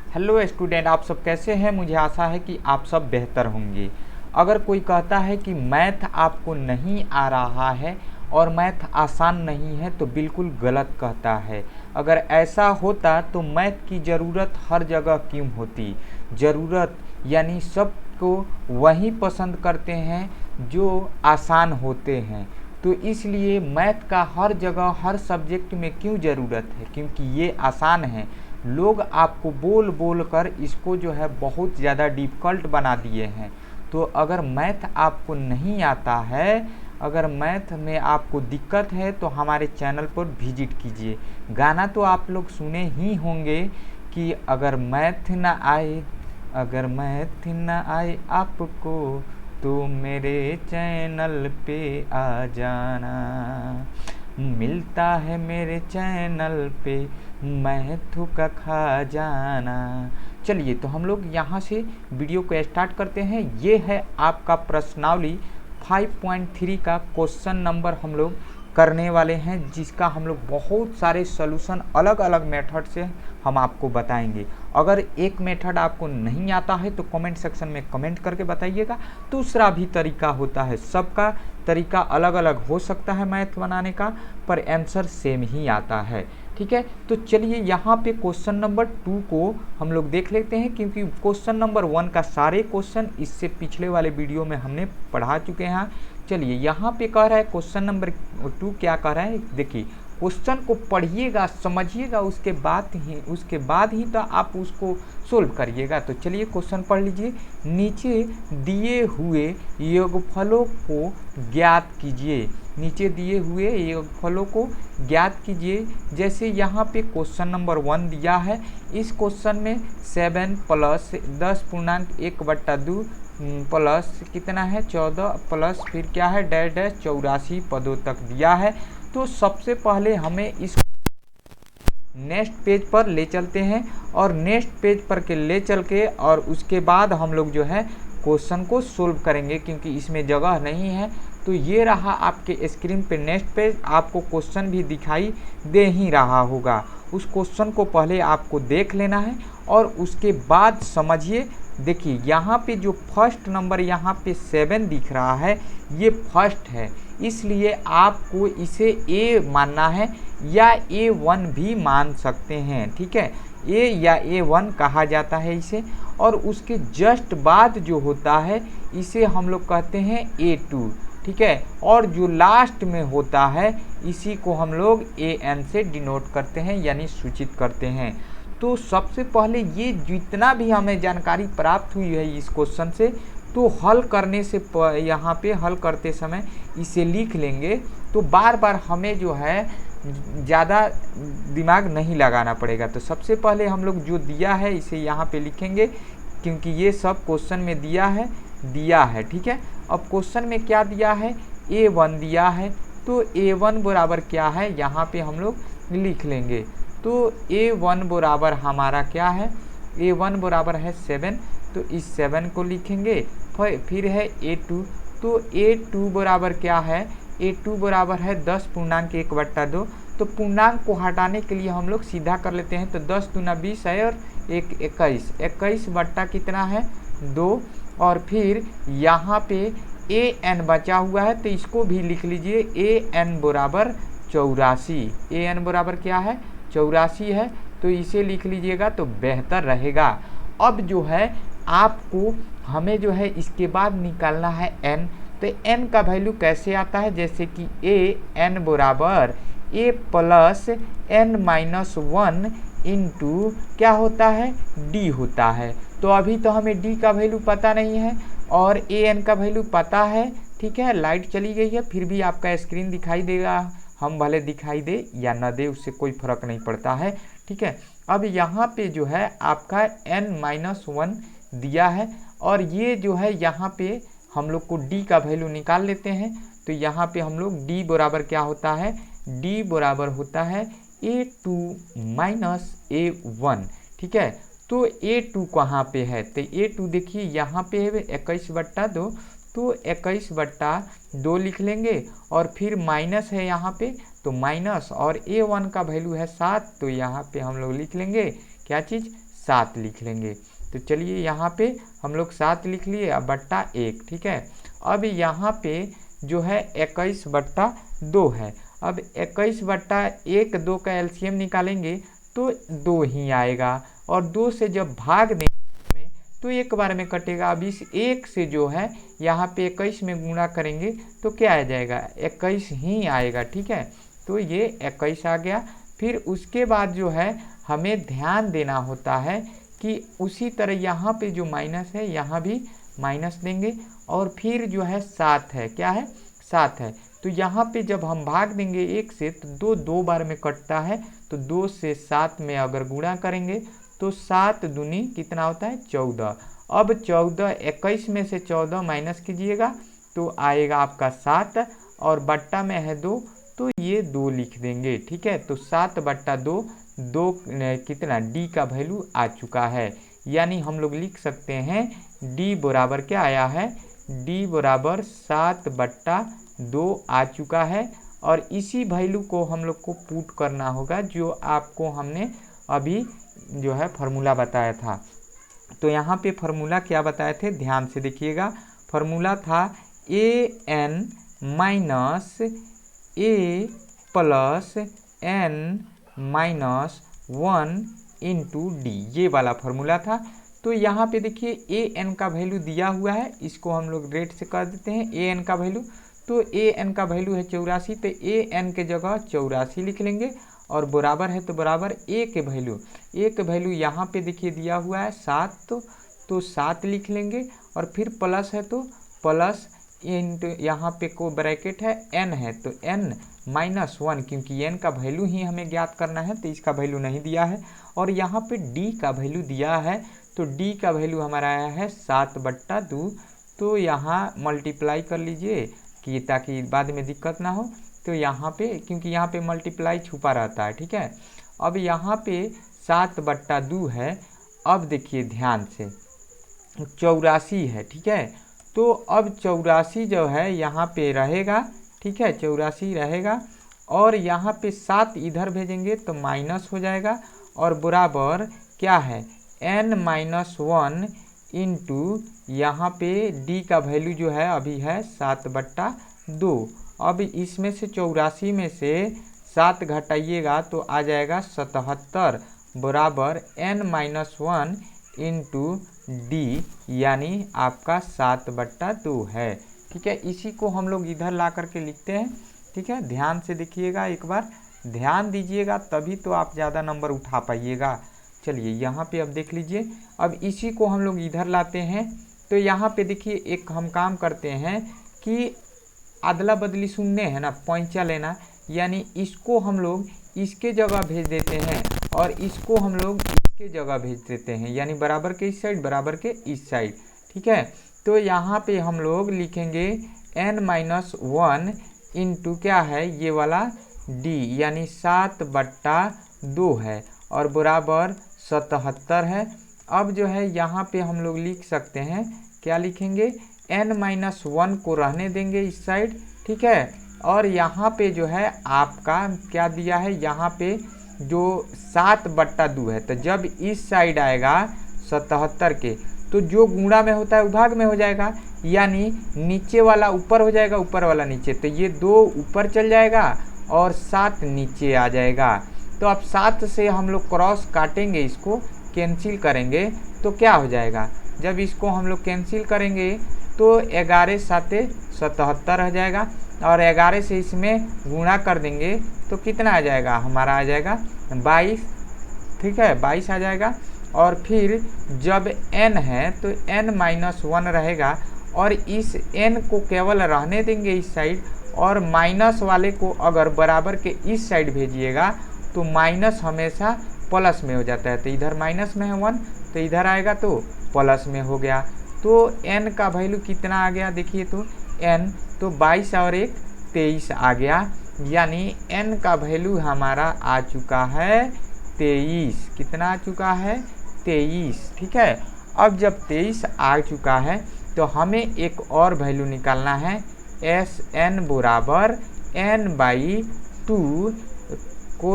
Hello student, आप सब कैसे हैं। मुझे आशा है कि आप सब बेहतर होंगे। अगर कोई कहता है कि मैथ आपको नहीं आ रहा है और मैथ आसान नहीं है तो बिल्कुल गलत कहता है। अगर ऐसा होता तो मैथ की ज़रूरत हर जगह क्यों होती। ज़रूरत यानी सबको वही पसंद करते हैं जो आसान होते हैं। तो इसलिए मैथ का हर जगह हर सब्जेक्ट में क्यों ज़रूरत है, क्योंकि ये आसान है। लोग आपको बोल बोल कर इसको जो है बहुत ज़्यादा डिफ़िकल्ट बना दिए हैं। तो अगर मैथ आपको नहीं आता है, अगर मैथ में आपको दिक्कत है तो हमारे चैनल पर विजिट कीजिए। गाना तो आप लोग सुने ही होंगे कि अगर मैथ ना आए, अगर मैथ ना आए आपको तो मेरे चैनल पे आ जाना, मिलता है मेरे चैनल पे मैथ का खजाना। चलिए तो हम लोग यहाँ से वीडियो को स्टार्ट करते हैं। ये है आपका प्रश्नावली 5.3 का क्वेश्चन नंबर हम लोग करने वाले हैं, जिसका हम लोग बहुत सारे सॉल्यूशन अलग अलग मेथड से हम आपको बताएंगे। अगर एक मेथड आपको नहीं आता है तो कमेंट सेक्शन में कमेंट करके बताइएगा। दूसरा भी तरीका होता है, सबका तरीका अलग अलग हो सकता है मैथ बनाने का, पर आंसर सेम ही आता है। ठीक है, तो चलिए यहाँ पे क्वेश्चन नंबर 2 को हम लोग देख लेते हैं, क्योंकि क्वेश्चन नंबर 1 का सारे क्वेश्चन इससे पिछले वाले वीडियो में हमने पढ़ा चुके हैं। चलिए यहाँ पे कह रहा है क्वेश्चन नंबर 2 क्या कह रहा है, देखिए क्वेश्चन को पढ़िएगा, समझिएगा, उसके बाद ही तो आप उसको सोल्व करिएगा। तो चलिए क्वेश्चन पढ़ लीजिए। नीचे दिए हुए योगफलों को ज्ञात कीजिए। नीचे दिए हुए योगफलों को ज्ञात कीजिए। जैसे यहाँ पे क्वेश्चन नंबर 1 दिया है, इस क्वेश्चन में 7 प्लस 10.1/2 प्लस कितना है 14 प्लस फिर क्या है डैश डैश 84 पदों तक दिया है। तो सबसे पहले हमें इस नेक्स्ट पेज पर ले चलते हैं और नेक्स्ट पेज पर के ले चल के और उसके बाद हम लोग जो है क्वेश्चन को सोल्व करेंगे, क्योंकि इसमें जगह नहीं है। तो ये रहा आपके स्क्रीन पे नेक्स्ट पेज, आपको क्वेश्चन भी दिखाई दे ही रहा होगा। उस क्वेश्चन को पहले आपको देख लेना है और उसके बाद समझिए। देखिए यहाँ पे जो फर्स्ट नंबर यहाँ पे 7 दिख रहा है, ये फर्स्ट है, इसलिए आपको इसे ए मानना है या A1 भी मान सकते हैं। ठीक है, ए या A1 कहा जाता है इसे। और उसके जस्ट बाद जो होता है इसे हम लोग कहते हैं A2। ठीक है, और जो लास्ट में होता है इसी को हम लोग AN से डिनोट करते हैं, यानी सूचित करते हैं। तो सबसे पहले ये जितना भी हमें जानकारी प्राप्त हुई है इस क्वेश्चन से, तो हल करने से यहाँ पे हल करते समय इसे लिख लेंगे, तो बार बार हमें जो है ज़्यादा दिमाग नहीं लगाना पड़ेगा। तो सबसे पहले हम लोग जो दिया है इसे यहाँ पे लिखेंगे, क्योंकि ये सब क्वेश्चन में दिया है। ठीक है, अब क्वेश्चन में क्या दिया है, A1 दिया है, तो A1 बराबर क्या है यहाँ पे हम लोग लिख लेंगे। तो A1 बराबर हमारा क्या है, A1 बराबर है 7, तो इस 7 को लिखेंगे। फिर है A2, तो A2 बराबर क्या है, A2 बराबर है 10.1/2। तो पूर्णांक को हटाने के लिए हम लोग सीधा कर लेते हैं, तो 10 दूना 20 है और 21 बट्टा कितना है 2। और फिर यहाँ पे AN बचा हुआ है, तो इसको भी लिख लीजिए, AN बराबर 84। AN बराबर क्या है 84 है, तो इसे लिख लीजिएगा तो बेहतर रहेगा। अब जो है आपको हमें जो है इसके बाद निकालना है n। तो n का वैल्यू कैसे आता है, जैसे कि AN बराबर A प्लस n-1 इंटू क्या होता है D होता है। तो अभी तो हमें D का वैल्यू पता नहीं है और AN का वैल्यू पता है। ठीक है, लाइट चली गई है, फिर भी आपका स्क्रीन दिखाई देगा, हम भले दिखाई दे या न दे उससे कोई फर्क नहीं पड़ता है। ठीक है, अब यहाँ पे जो है आपका n-1 दिया है और ये जो है यहाँ पे हम लोग को D का वैल्यू निकाल लेते हैं। तो यहाँ पे हम लोग D बराबर क्या होता है, D बराबर होता है A2 माइनस A1। ठीक है, तो A2 कहाँ पे है, तो A2 देखिए यहाँ पे है 21/2, तो 21/2 लिख लेंगे और फिर माइनस है यहाँ पे, तो माइनस, और A1 का वैल्यू है 7, तो यहाँ पे हम लोग लिख लेंगे क्या चीज़ 7 लिख लेंगे। तो चलिए यहाँ पे हम लोग 7 लिख लिए, अब बट्टा 1, ठीक है। अब यहाँ पे जो है 21/2 है। अब 21/1 2 का एलसीएम निकालेंगे तो 2 ही आएगा, और 2 से जब भाग देंगे तो एक बार में कटेगा। अब इस 1 से जो है यहाँ पे 21 में गुणा करेंगे तो क्या आ जाएगा, 21 ही आएगा, ठीक है। तो ये 21 आ गया। फिर उसके बाद जो है हमें ध्यान देना होता है कि उसी तरह यहाँ पे जो माइनस है यहाँ भी माइनस देंगे, और फिर जो है 7 है, क्या है, 7 है। तो यहाँ पे जब हम भाग देंगे 1 से तो 2 बार में कटता है, तो 2 से 7 में अगर गुणा करेंगे तो 7 दूनी कितना होता है, 14। अब 14, 21 में से 14 माइनस कीजिएगा तो आएगा आपका 7, और बट्टा में है 2 तो ये 2 लिख देंगे, ठीक है। तो 7/2 2 कितना डी का वैल्यू आ चुका है, यानी हम लोग लिख सकते हैं डी बराबर क्या आया है, डी बराबर 7/2 आ चुका है। और इसी वैल्यू को हम लोग को पुट करना होगा जो आपको हमने अभी जो है फार्मूला बताया था। तो यहाँ पे फार्मूला क्या बताए थे, ध्यान से देखिएगा। फार्मूला था an minus a plus n minus 1 into D, ये वाला फार्मूला था। तो यहाँ पे देखिए ए एन का वैल्यू दिया हुआ है, इसको हम लोग रेट से कर देते हैं ए एन का वैल्यू। तो ए एन का वैल्यू है 84, तो ए एन के जगह 84 लिख लेंगे, और बराबर है तो बराबर ए के वैल्यू यहाँ पे देखिए दिया हुआ है 7, तो 7 लिख लेंगे, और फिर प्लस है तो प्लस इंटू यहाँ पे को ब्रैकेट है n है तो n माइनस 1, क्योंकि n का वैल्यू ही हमें ज्ञात करना है तो इसका वैल्यू नहीं दिया है। और यहाँ पे d का वैल्यू दिया है, तो d का वैल्यू हमारा आया है 7/2। तो यहाँ मल्टीप्लाई कर लीजिए कि ताकि बाद में दिक्कत ना हो। तो यहाँ पे क्योंकि यहाँ पे मल्टीप्लाई छुपा रहता है, ठीक है। अब यहाँ पे 7/2 है। अब देखिए ध्यान से 84 है, ठीक है। तो अब 84 जो है यहाँ पे रहेगा, ठीक है, 84 रहेगा, और यहाँ पे 7 इधर भेजेंगे तो माइनस हो जाएगा, और बराबर क्या है n-1 इंटू यहाँ पे d का वैल्यू जो है अभी है 7/2। अब इसमें से 84 में से 7 घटाइएगा तो आ जाएगा 77 बराबर n-1 इंटू डी, यानी आपका 7/2 है, ठीक है। इसी को हम लोग इधर ला करके लिखते हैं, ठीक है। ध्यान से देखिएगा, एक बार ध्यान दीजिएगा तभी तो आप ज़्यादा नंबर उठा पाइएगा। चलिए यहाँ पे अब देख लीजिए, अब इसी को हम लोग इधर लाते हैं। तो यहाँ पे देखिए एक हम काम करते हैं कि अदला बदली सुनने हैं ना, पैंचा लेना, यानी इसको हम लोग इसके जगह भेज देते हैं और इसको हम लोग इसके जगह भेज देते हैं, यानी बराबर के इस साइड बराबर के इस साइड, ठीक है। तो यहाँ पे हम लोग लिखेंगे n-1 इंटू क्या है ये वाला d, यानी 7/2 है, और बराबर 77 है। अब जो है यहाँ पे हम लोग लिख सकते हैं, क्या लिखेंगे, n-1 को रहने देंगे इस साइड, ठीक है। और यहाँ पे जो है आपका क्या दिया है, यहाँ पे जो 7/2 है, तो जब इस साइड आएगा 77 के तो जो गुणा में होता है उभाग में हो जाएगा, यानी नीचे वाला ऊपर हो जाएगा, ऊपर वाला नीचे, तो ये 2 ऊपर चल जाएगा और 7 नीचे आ जाएगा। तो अब 7 से हम लोग क्रॉस काटेंगे, इसको कैंसिल करेंगे तो क्या हो जाएगा, जब इसको हम लोग कैंसिल करेंगे तो 11×7 77 हो जाएगा, और 11 से इसमें गुणा कर देंगे तो कितना आ जाएगा, हमारा आ जाएगा 22, ठीक है, 22 आ जाएगा। और फिर जब n है तो n-1 रहेगा, और इस n को केवल रहने देंगे इस साइड, और माइनस वाले को अगर बराबर के इस साइड भेजिएगा तो माइनस हमेशा प्लस में हो जाता है, तो इधर माइनस में है 1 तो इधर आएगा तो प्लस में हो गया। तो n का वैल्यू कितना आ गया, देखिए तो n तो 22 और 1 23 आ गया, यानी n का वैल्यू हमारा आ चुका है 23। कितना आ चुका है, 23, ठीक है। अब जब 23 आ चुका है तो हमें एक और वैल्यू निकालना है, Sn बराबर n/2 को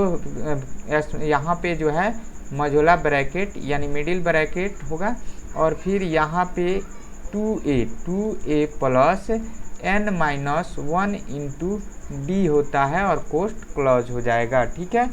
यहाँ पे जो है मझोला ब्रैकेट यानी मिडिल ब्रैकेट होगा, और फिर यहाँ पे 2a plus n-1 into D होता है और कोष्ट क्लोज हो जाएगा। ठीक है,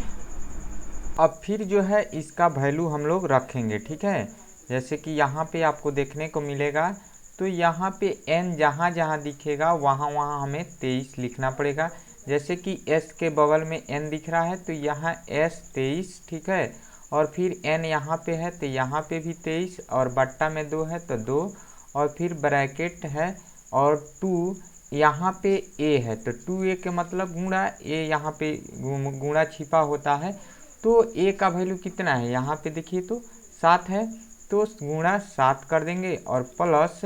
अब फिर जो है इसका वैल्यू हम लोग रखेंगे। ठीक है, जैसे कि यहाँ पे आपको देखने को मिलेगा, तो यहाँ पे n जहाँ जहाँ दिखेगा वहाँ वहाँ हमें 23 लिखना पड़ेगा। जैसे कि s के बगल में n दिख रहा है तो यहाँ s 23। ठीक है, और फिर n यहाँ पे है तो यहाँ पे भी 23, और बट्टा में 2 है तो 2, और फिर ब्रैकेट है, और 2 यहाँ पे a है तो 2a के मतलब गुणा a, यहाँ पे गुणा छिपा होता है। तो a का वैल्यू कितना है, यहाँ पे देखिए तो 7 है, तो गुणा 7 कर देंगे, और प्लस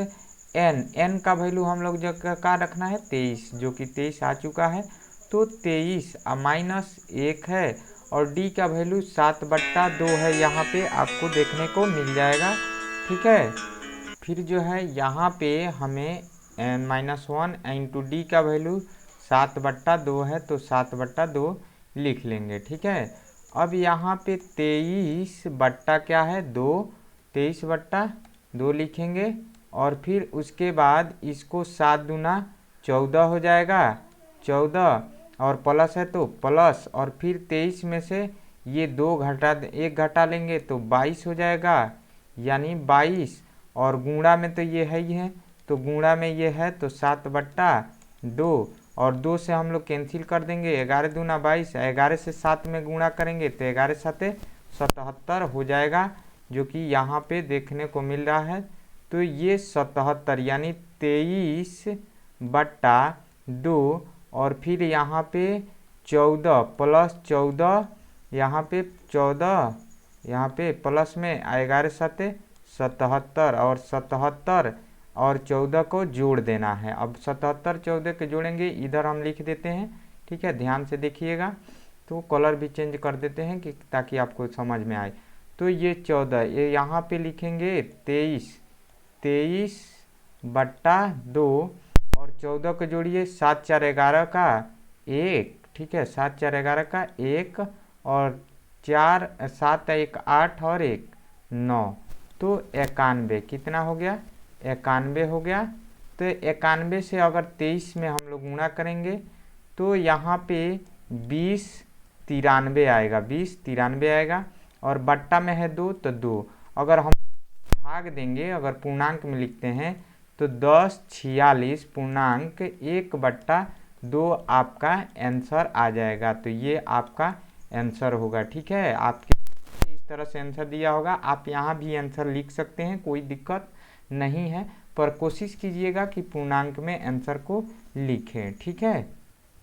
n का वैल्यू हम लोग जो का रखना है 23, जो कि 23 आ चुका है, तो 23 माइनस 1 है, और d का वैल्यू 7/2 है, यहाँ पे आपको देखने को मिल जाएगा। ठीक है, फिर जो है यहाँ पे हमें -1 इंटू डी का वैल्यू 7/2 है तो 7/2 लिख लेंगे। ठीक है, अब यहाँ पे 23 बट्टा क्या है 2, 23/2 लिखेंगे, और फिर उसके बाद इसको 7 दूना 14 हो जाएगा, 14, और प्लस है तो प्लस, और फिर 23 में से ये 1 घटा लेंगे तो 22 हो जाएगा, यानी 22, और गुणा में तो ये है ही है, तो गुणा में ये है तो 7/2, और 2 से हम लोग कैंसिल कर देंगे, 11 दूना 22, 11 से 7 में गुणा करेंगे तो 11 7 77 हो जाएगा, जो कि यहाँ पे देखने को मिल रहा है। तो ये 77 यानी 23/2, और फिर यहाँ पे 14 प्लस 14, यहाँ पे 14, यहाँ पे प्लस में 11 7 77, और 77 और 14 को जोड़ देना है। अब 77 14 के जोड़ेंगे, इधर हम लिख देते हैं। ठीक है, ध्यान से देखिएगा, तो कलर भी चेंज कर देते हैं कि ताकि आपको समझ में आए। तो ये 14, ये यहाँ पे लिखेंगे 23/2, और 14 को जोड़िए, 7 4 11 का 1। ठीक है, 7 4 11 का 1, और 4 7 1 8 और 1 9, तो 91 कितना हो गया, 91 हो गया। तो 91 से अगर 23 में हम लोग गुणा करेंगे तो यहाँ पे 20 93 आएगा, 20 93 आएगा, और बट्टा में है 2 तो 2, अगर हम भाग देंगे, अगर पूर्णांक में लिखते हैं तो 10 46 पूर्णांक 1/2 आपका आंसर आ जाएगा। तो ये आपका आंसर होगा। ठीक है, आपके इस तरह से आंसर दिया होगा, आप यहाँ भी आंसर लिख सकते हैं, कोई दिक्कत नहीं है, पर कोशिश कीजिएगा कि पूर्णांक में आंसर को लिखें। ठीक है,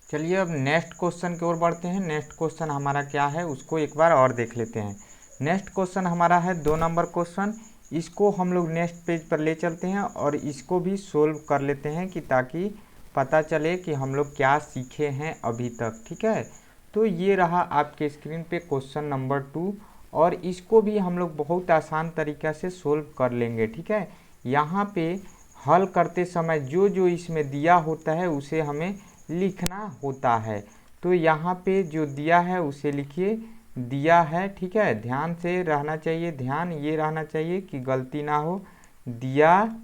चलिए अब नेक्स्ट क्वेश्चन की ओर बढ़ते हैं। नेक्स्ट क्वेश्चन हमारा क्या है उसको एक बार और देख लेते हैं। नेक्स्ट क्वेश्चन हमारा है 2 नंबर क्वेश्चन, इसको हम लोग नेक्स्ट पेज पर ले चलते हैं और इसको भी सोल्व कर लेते हैं कि ताकि पता चले कि हम लोग क्या सीखे हैं अभी तक। ठीक है, तो ये रहा आपके स्क्रीन पे क्वेश्चन नंबर 2, और इसको भी हम लोग बहुत आसान तरीक़ा से सोल्व कर लेंगे। ठीक है, यहाँ पे हल करते समय जो जो इसमें दिया होता है उसे हमें लिखना होता है। तो यहाँ पे जो दिया है उसे लिखिए, दिया है। ठीक है, ध्यान से रहना चाहिए, ध्यान ये रहना चाहिए कि गलती ना हो। दिया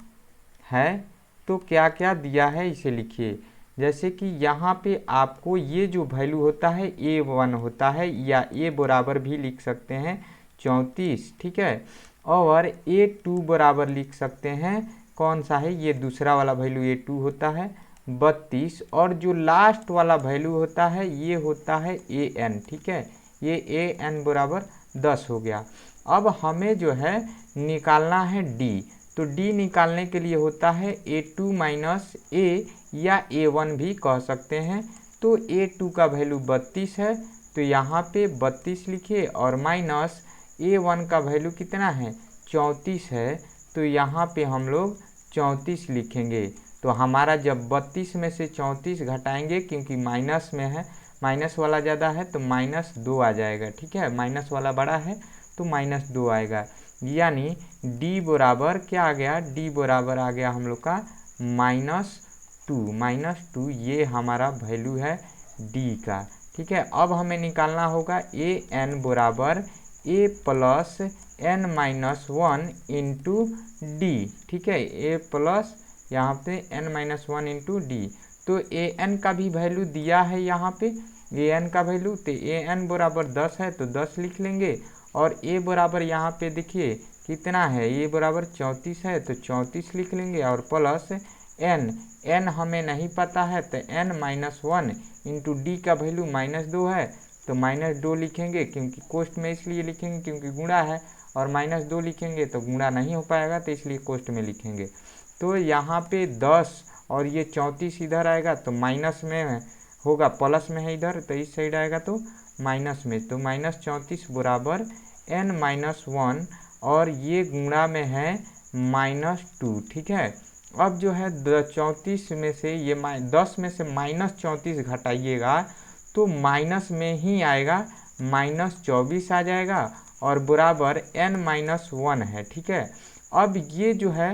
है तो क्या क्या दिया है इसे लिखिए। जैसे कि यहाँ पे आपको ये जो वैल्यू होता है A1 होता है, या A बराबर भी लिख सकते हैं 34। ठीक है, और A2 बराबर लिख सकते हैं, कौन सा है, ये दूसरा वाला वैल्यू A2 होता है 32, और जो लास्ट वाला वैल्यू होता है ये होता है AN। ठीक है, ये AN बराबर 10 हो गया। अब हमें जो है निकालना है D, तो D निकालने के लिए होता है A2 माइनस A, या A1 भी कह सकते हैं। तो A2 का वैल्यू 32 है, तो यहाँ पे 32 लिखिए, और माइनस A1 का वैल्यू कितना है 34 है, तो यहाँ पे हम लोग 34 लिखेंगे। तो हमारा जब 32 में से 34 घटाएंगे, क्योंकि माइनस में है, माइनस वाला ज़्यादा है तो -2 आ जाएगा। ठीक है, माइनस वाला बड़ा है तो -2 आएगा, यानी D बराबर क्या आ गया, D बराबर आ गया हम लोग का -2, ये हमारा वैल्यू है D का। ठीक है, अब हमें निकालना होगा AN बराबर A plus N minus one into D, ठीक है, ए प्लस यहाँ पे N minus one into D. तो ए एन का भी वैल्यू दिया है यहाँ पे, ए एन का वैल्यू, तो ए एन बराबर 10 है तो 10 लिख लेंगे, और ए बराबर यहाँ पे देखिए कितना है, ए बराबर 34 है तो 34 लिख लेंगे, और प्लस एन, एन हमें नहीं पता है तो n minus one into D का वैल्यू -2 है तो -2 लिखेंगे, क्योंकि कोष्ट में इसलिए लिखेंगे क्योंकि गुणा है, और -2 लिखेंगे तो गुणा नहीं हो पाएगा तो इसलिए कोष्ट में लिखेंगे। तो यहाँ पे 10 और ये 34 इधर आएगा तो माइनस में होगा, प्लस में है इधर तो इस साइड आएगा तो माइनस में, तो -34 बराबर n माइनस वन, और ये गुणा में है -2, ठीक है। अब जो है 34 में से ये 10 में से -34 घटाइएगा तो माइनस में ही आएगा, -24 आ जाएगा, और बराबर n माइनस वन है, ठीक है। अब ये जो है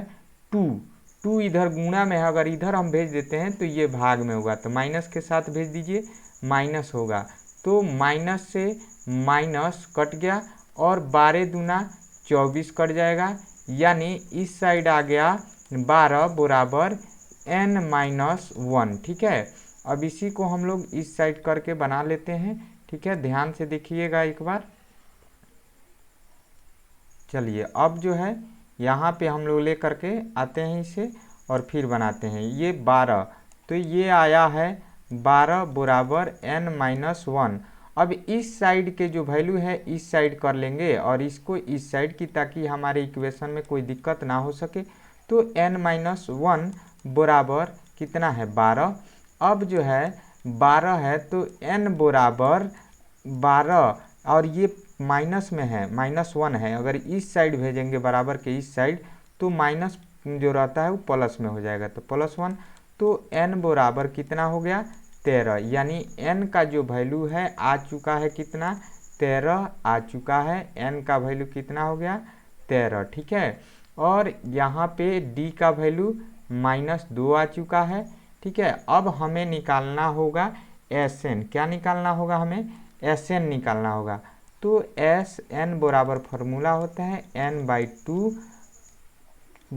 2 इधर गुणा में है, अगर इधर हम भेज देते हैं तो ये भाग में होगा, तो माइनस के साथ भेज दीजिए, माइनस होगा, तो माइनस से माइनस कट गया, और 12 दूना 24 कट जाएगा, यानी इस साइड आ गया 12 बराबर n माइनस वन, ठीक है। अब इसी को हम लोग इस साइड करके बना लेते हैं, ठीक है, ध्यान से देखिएगा एक बार। चलिए अब जो है यहाँ पे हम लोग ले करके आते हैं इसे और फिर बनाते हैं, ये 12, तो ये आया है 12 बराबर n माइनस वन। अब इस साइड के जो वैल्यू है इस साइड कर लेंगे और इसको इस साइड की, ताकि हमारे इक्वेशन में कोई दिक्कत ना हो सके। तो n माइनस वन बराबर कितना है 12। अब जो है 12 है तो n बराबर 12, और ये माइनस में है, -1 है, अगर इस साइड भेजेंगे बराबर के इस साइड तो माइनस जो रहता है वो प्लस में हो जाएगा, तो +1, तो n बराबर कितना हो गया 13, यानी n का जो वैल्यू है आ चुका है कितना 13 आ चुका है, n का वैल्यू कितना हो गया 13, ठीक है। और यहाँ पे d का वैल्यू -2 आ चुका है, ठीक है। अब हमें निकालना होगा Sn, क्या निकालना होगा हमें Sn निकालना होगा, तो Sn बराबर फार्मूला होता है n/2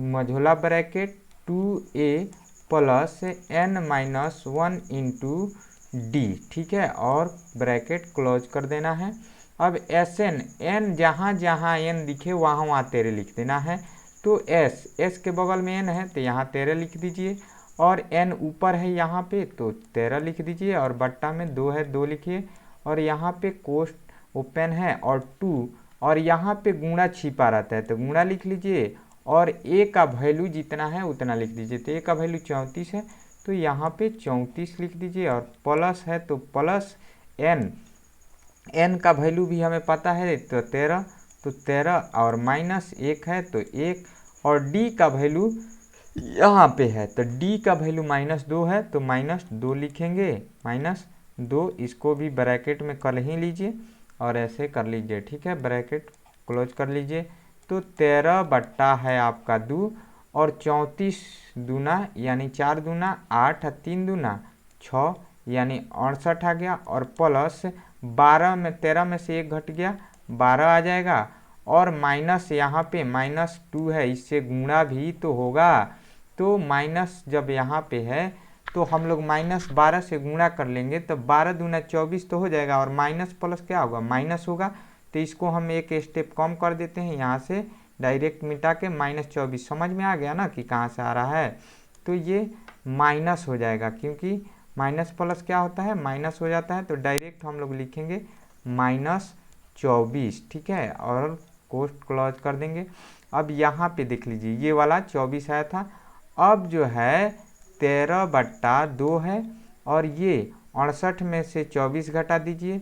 Majhola bracket 2a plus n minus one into D, ठीक है, और ब्रैकेट क्लोज कर देना है। अब Sn, n जहाँ जहाँ n दिखे वहाँ वहाँ 13 लिख देना है, तो s के बगल में n है तो यहाँ 13 लिख दीजिए, और n ऊपर है यहाँ पे तो 13 लिख दीजिए, और बट्टा में 2 है 2 लिखिए, और यहाँ पे कोष्ट ओपन है और 2, और यहाँ पे गुणा छिपा रहता है तो गुणा लिख लीजिए, और a का वैल्यू जितना है उतना लिख दीजिए, तो a का वैल्यू 34 है तो यहाँ पे 34 लिख दीजिए, और प्लस है तो प्लस n का वैल्यू भी हमें पता है तो 13, तो 13, और -1 है तो 1, और d का वैल्यू यहाँ पे है तो d का वैल्यू -2 है तो -2 लिखेंगे, -2, इसको भी ब्रैकेट में कर ही लीजिए और ऐसे कर लीजिए, ठीक है, ब्रैकेट क्लोज कर लीजिए। तो 13 बट्टा है आपका 2, और 34 दूना यानी 4 दूना 8, 3 दूना 6 यानी 68 आ गया, और प्लस 12 में 13 में से 1 घट गया 12 आ जाएगा, और माइनस यहाँ पे -2 है, इससे गुणा भी तो होगा, तो माइनस जब यहाँ पे है तो हम लोग -12 से गुणा कर लेंगे तो 12 दूना 24 तो हो जाएगा, और माइनस प्लस क्या होगा माइनस होगा, तो इसको हम एक स्टेप कम कर देते हैं, यहाँ से डायरेक्ट मिटा के -24, समझ में आ गया ना कि कहाँ से आ रहा है, तो ये माइनस हो जाएगा, क्योंकि माइनस प्लस क्या होता है माइनस हो जाता है, तो डायरेक्ट हम लोग लिखेंगे -24, ठीक है, और कोष्ट क्लोज कर देंगे। अब यहाँ पे देख लीजिए ये वाला 24 आया था, अब जो है 13 बट्टा 2 है, और ये 68 में से 24 घटा दीजिए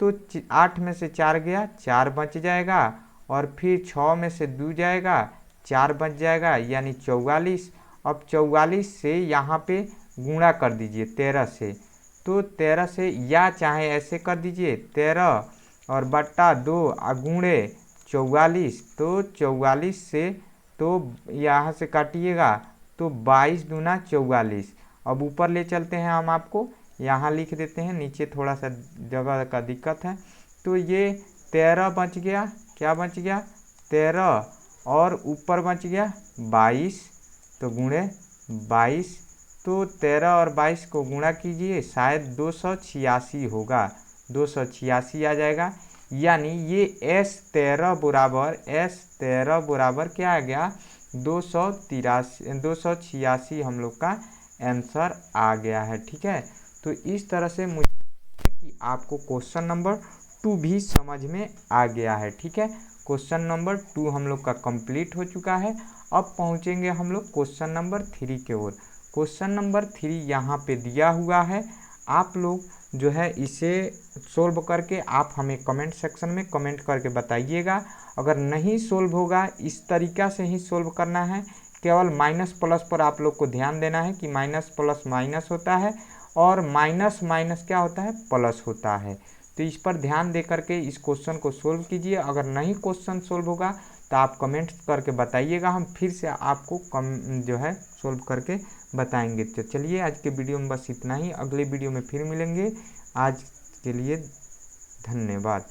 तो 8 में से 4 गया 4 बच जाएगा, और फिर 6 में से 2 जाएगा 4 बच जाएगा, यानी 44। अब 44 से यहाँ पे गुणा कर दीजिए 13 से, तो 13 से, या चाहे ऐसे कर दीजिए 13 और बट्टा 2 गुणे 44, तो 44 से तो यहाँ से काटिएगा तो 22 दूना 44। अब ऊपर ले चलते हैं, हम आपको यहाँ लिख देते हैं, नीचे थोड़ा सा जगह का दिक्कत है, तो ये 13 बच गया, क्या बच गया 13, और ऊपर बच गया 22, तो गुणे 22, तो 13 और 22 को गुणा कीजिए, शायद 286 होगा, 286 आ जाएगा। यानी ये S13 बराबर क्या आ गया 286 हम लोग का आंसर आ गया है। ठीक है, तो इस तरह से मुझे कि आपको क्वेश्चन नंबर 2 भी समझ में आ गया है। ठीक है, क्वेश्चन नंबर 2 हम लोग का कंप्लीट हो चुका है। अब पहुंचेंगे हम लोग क्वेश्चन नंबर 3 के ओर। क्वेश्चन नंबर 3 यहाँ पे दिया हुआ है, आप लोग जो है इसे सोल्व करके आप हमें कमेंट सेक्शन में कमेंट करके बताइएगा। अगर नहीं सोल्व होगा, इस तरीक़ा से ही सोल्व करना है, केवल माइनस प्लस पर आप लोग को ध्यान देना है कि माइनस प्लस माइनस होता है और माइनस माइनस क्या होता है प्लस होता है। तो इस पर ध्यान दे करके इस क्वेश्चन को सोल्व कीजिए। अगर नहीं क्वेश्चन सोल्व होगा तो आप कमेंट करके बताइएगा, हम फिर से आपको जो है सोल्व करके बताएंगे। तो चलिए आज के वीडियो में बस इतना ही, अगले वीडियो में फिर मिलेंगे। आज के लिए धन्यवाद।